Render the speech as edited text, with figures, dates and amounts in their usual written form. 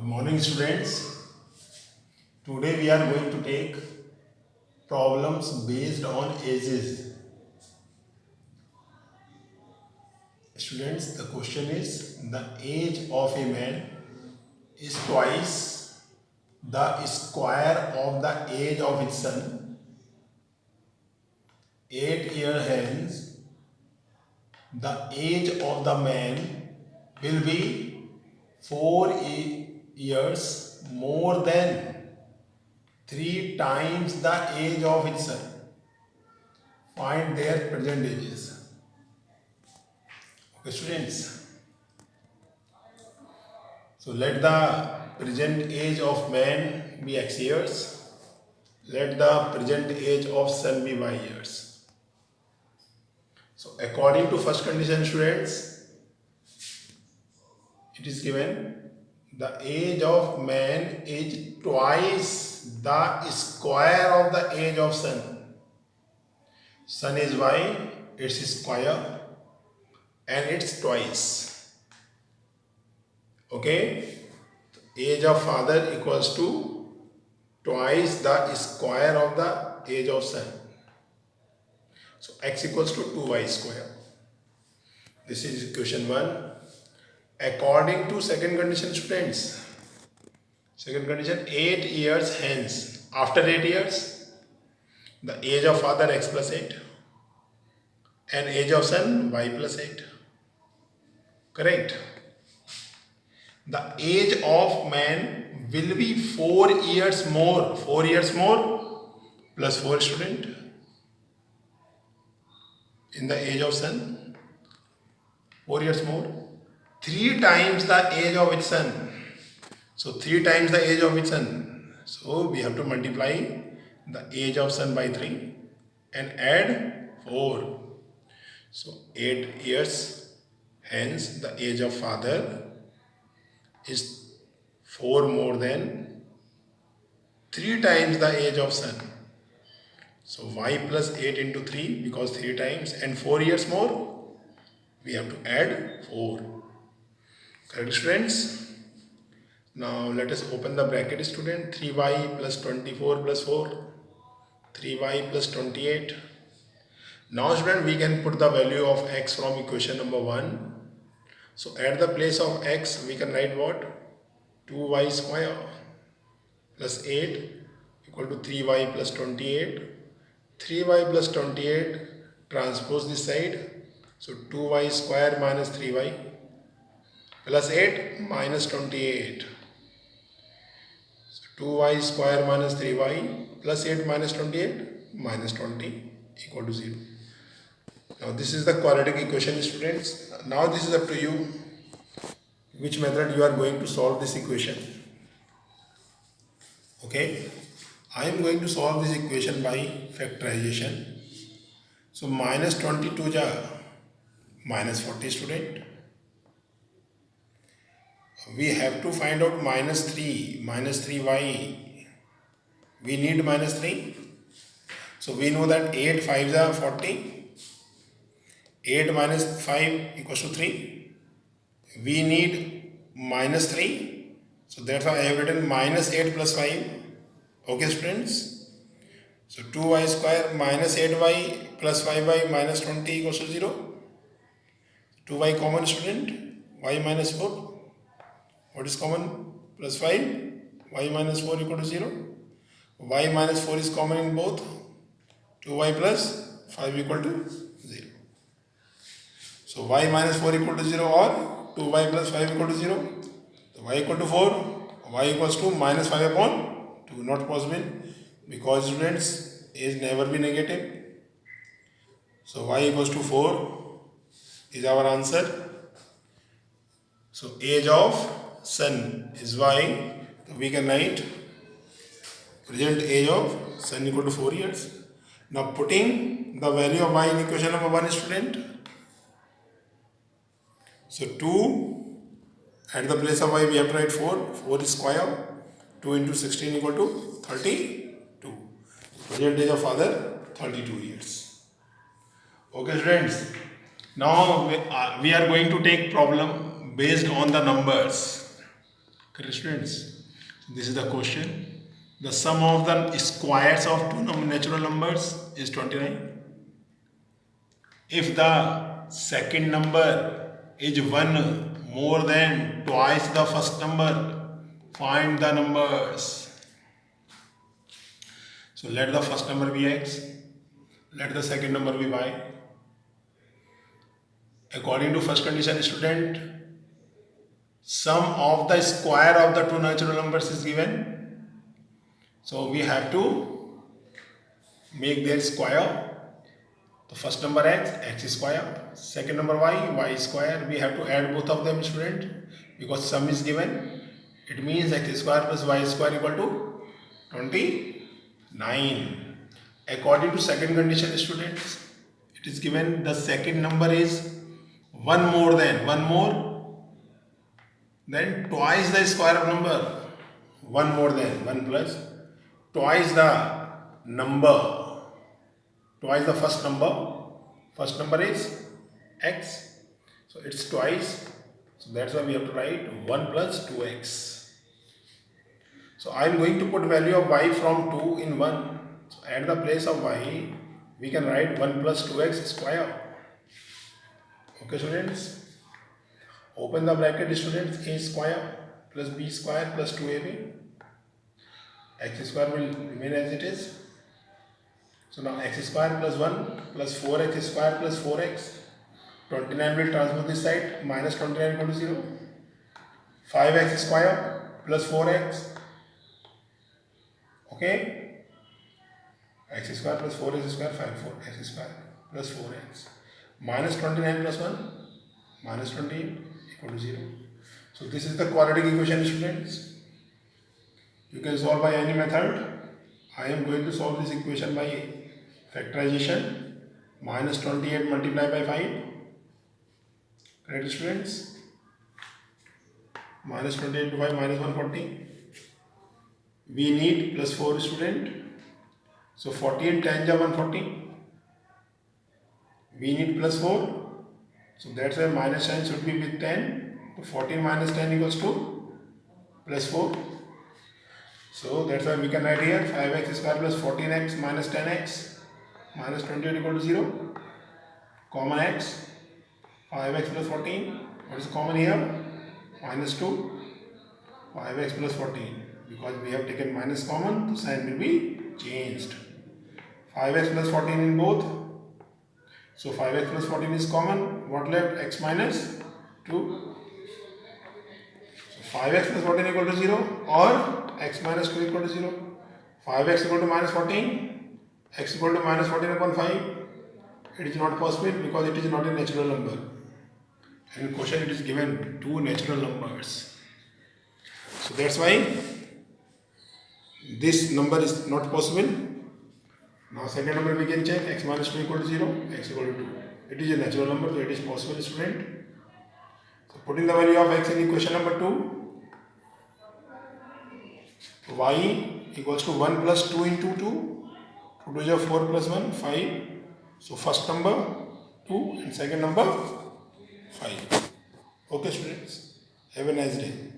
morning, students. Today we are going to take problems based on ages. Students, the question is the age of a man is twice the square of the age of his son. 8 years hence, the age of the man will be 4 years more than 3 times the age of its son. Find their present ages. Okay, students. So let the present age of man be x years. Let the present age of son be y years. So according to first condition, students, it is given the age of man is twice the square of the age of son. Sun is y, its square, and it's twice. Okay, age of father equals to twice the square of the age of son. So x equals to 2y square. This is equation 1. According to second condition, students, second condition, 8 years hence, after 8 years, the age of father x plus 8 and age of son y plus 8. Correct. The age of man will be 4 years more. 4 years more plus 4, student, in the age of son. 4 years more. 3 times the age of its son. So 3 times the age of its son. So we have to multiply the age of son by 3 and add 4. So 8 years hence the age of father is 4 more than 3 times the age of son. So y plus 8 into 3, because 3 times and 4 years more, we have to add 4. Correct, students? Now let us open the bracket, student. 3y plus 24 plus 4, 3y plus 28. Now, student, we can put the value of x from equation number 1. So at the place of x, we can write what? 2y square plus 8 equal to 3y plus 28. 3y plus 28 transpose this side. So 2y square minus 3y plus 8 minus 28. So 2y square minus 3y plus 8 minus 28 minus 20 equal to 0. Now this is the quadratic equation, students. Now this is up to you which method you are going to solve this equation. Okay, I am going to solve this equation by factorization. So minus 22 ja minus 40, student. We have to find out minus 3y. We need minus 3. So we know that 8 5s are 40. 8 minus 5 equals to 3. We need minus 3. So that's why I have written minus 8 plus 5. Okay, students. So 2y square minus 8y plus 5y minus 20 equals to 0. 2y common, student. Y minus 4. What is common? Plus 5. Y minus 4 equal to 0. Y minus 4 is common in both. 2y plus 5 equal to 0. So y minus 4 equal to 0 or 2y plus 5 equal to 0. So y equal to 4. Y equals to minus 5 upon 2. Not possible because, students, age never be negative. So y equals to 4 is our answer. So age of son is y. So we can write present age of son equal to 4 years. Now putting the value of y in equation number 1, student. So 2 at the place of y we have to write 4. 4 is square. 2 into 16 equal to 32. Present age of father 32 years. Okay, students. Now we are going to take problem based on the numbers. Okay, students, this is the question. The sum of the squares of two natural numbers is 29. If the second number is 1 more than twice the first number, find the numbers. So let the first number be x, let the second number be y. According to first condition, student, sum of the square of the two natural numbers is given. So we have to make their square. The first number x square, second number y square. We have to add both of them, student, because sum is given. It means x square plus y square equal to 29. According to second condition, students, it is given the second number is one more than twice the square of number. One more than, one plus twice the number, twice the first number. First number is x, so it's twice, so that's why we have to write 1 plus 2x. So I am going to put value of y from 2 in 1. So at the place of y we can write 1 plus 2x square. Okay, students, open the bracket, students. A square plus b square plus 2ab. X square will remain as it is. So now x square plus 1 plus 4x square plus 4x. 29 will transfer this side, minus 29 equal to 0. 5x square plus 4x. Okay. X square plus 4x square, 4x square plus 4x. Minus 29 plus 1, minus 28 equal to 0. So this is the quadratic equation, students. You can solve by any method. I am going to solve this equation by factorization. Minus 28 multiplied by 5. Correct, students? Minus 28 to 5 minus 140. We need plus 4, student. So 40 and 10 is 140. We need plus 4. So that's why minus sign should be with 10. So 14 minus 10 equals to plus 4. So that's why we can write here 5x square plus 14x minus 10x minus 28 equal to 0. Common x. 5x plus 14. What is common here? Minus 2. 5x plus 14. Because we have taken minus common, the sign will be changed. 5x plus 14 in both. So 5x plus 14 is common. What left? X minus 2. So 5x plus 14 equal to 0 or x minus 2 equal to 0. 5x equal to minus 14. X equal to minus 14 upon 5. It is not possible because it is not a natural number. And in question it is given two natural numbers. So that's why this number is not possible. Now second number we can check, x minus 2 equal to 0, x equal to 2. It is a natural number, so it is possible, student. So putting the value of x in equation number 2, y equals to 1 plus 2 into 2. 2 to 4 plus 1, 5. So first number 2 and second number 5. Okay, students. Have a nice day.